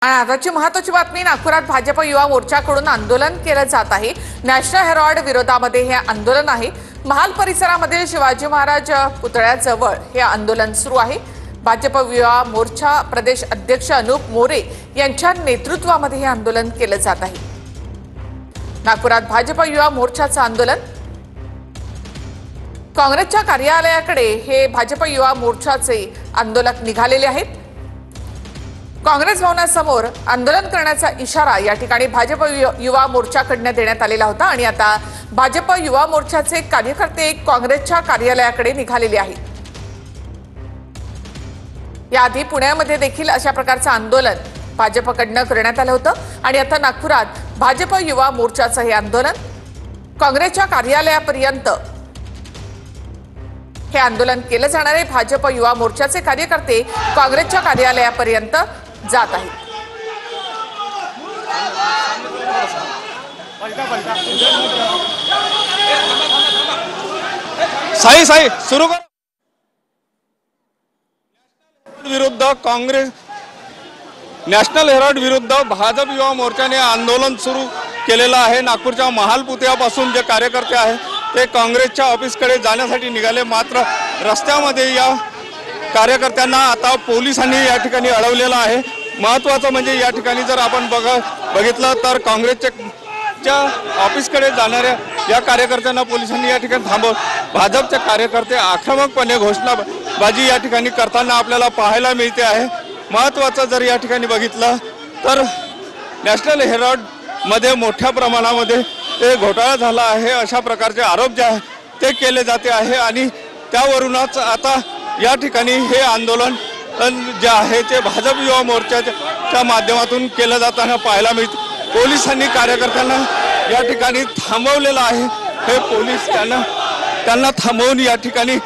आणि आताची महत्त्वाची बातमी, नागपुरात भाजप युवा मोर्चाकडून आंदोलन केलं जात आहे। नॅशनल हेराल्ड विरोधामध्ये हे आंदोलन आहे। महाल परिसरामध्ये शिवाजी महाराज पुतळ्याजवळ हे आंदोलन सुरू आहे। भाजप युवा मोर्चा प्रदेश अध्यक्ष अनुप मोरे यांच्या नेतृत्वामध्ये हे आंदोलन केलं जात आहे। नागपुरात भाजप युवा मोर्चाचं आंदोलन, काँग्रेसच्या कार्यालयाकडे हे भाजप युवा मोर्चाचे आंदोलक निघालेले आहेत। काँग्रेस भवनासमोर आंदोलन करण्याचा इशारा या ठिकाणी भाजप युवा मोर्चाकडून देण्यात आलेला होता आणि आता भाजप युवा मोर्चाचे कार्यकर्ते काँग्रेसच्या कार्यालयाकडे निघालेले आहेत। याआधी पुण्यामध्ये देखील अशा प्रकारचं आंदोलन भाजपकडून करण्यात आलं होतं आणि आता नागपुरात भाजप युवा मोर्चाचं हे आंदोलन काँग्रेसच्या कार्यालयापर्यंत हे आंदोलन केलं जाणार आहे। भाजप युवा मोर्चाचे कार्यकर्ते काँग्रेसच्या कार्यालयापर्यंत जात आहेत। साई सुरू कर। विरुद्ध काँग्रेस, नॅशनल हेराल्ड विरुद्ध भाजप युवा मोर्चाने आंदोलन सुरू केलेलं आहे। नागपूरच्या महाल पुतळ्यापासून जे कार्यकर्ते आहेत ते काँग्रेसच्या ऑफिसकडे जाण्यासाठी निघाले, मात्र रस्त्यामध्ये या कार्यकर्त्यांना आता पोलिसांनी या ठिकाणी अडवलेलं आहे। महत्त्वाचं म्हणजे या ठिकाणी जर आपण बघितलं तर काँग्रेसच्या ऑफिसकडे जाणाऱ्या या कार्यकर्त्यांना पोलिसांनी या ठिकाणी थांबवलं। भाजपचे कार्यकर्ते आक्रमकपणे घोषणाबाजी या ठिकाणी करताना आपल्याला पाहायला मिळते आहे। महत्त्वाचं जर या ठिकाणी बघितलं तर नॅशनल हेराल्ड मध्ये मोठ्या प्रमाणामध्ये ते घोटाळा झाला आहे अशा प्रकारचे आरोप जे आहेत ते केले जाते आहे आणि त्यावरूनच आता या ठिकाणी हे आंदोलन जे आहे ते भाजप युवा मोर्चाच्या माध्यमातून केलं जाताना पाहायला मिळते। पोलिसांनी कार्यकर्त्यांना या ठिकाणी थांबवलेलं आहे। हे पोलीस त्यांना थांबवून या ठिकाणी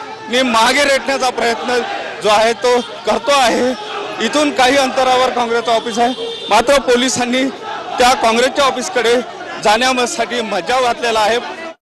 मागे रेटण्याचा प्रयत्न जो आहे तो करतो आहे। इथून काही अंतरावर काँग्रेसचं ऑफिस आहे, मात्र पोलिसांनी त्या काँग्रेसच्या ऑफिसकडे जाण्यासाठी मज्जाव घातलेला आहे।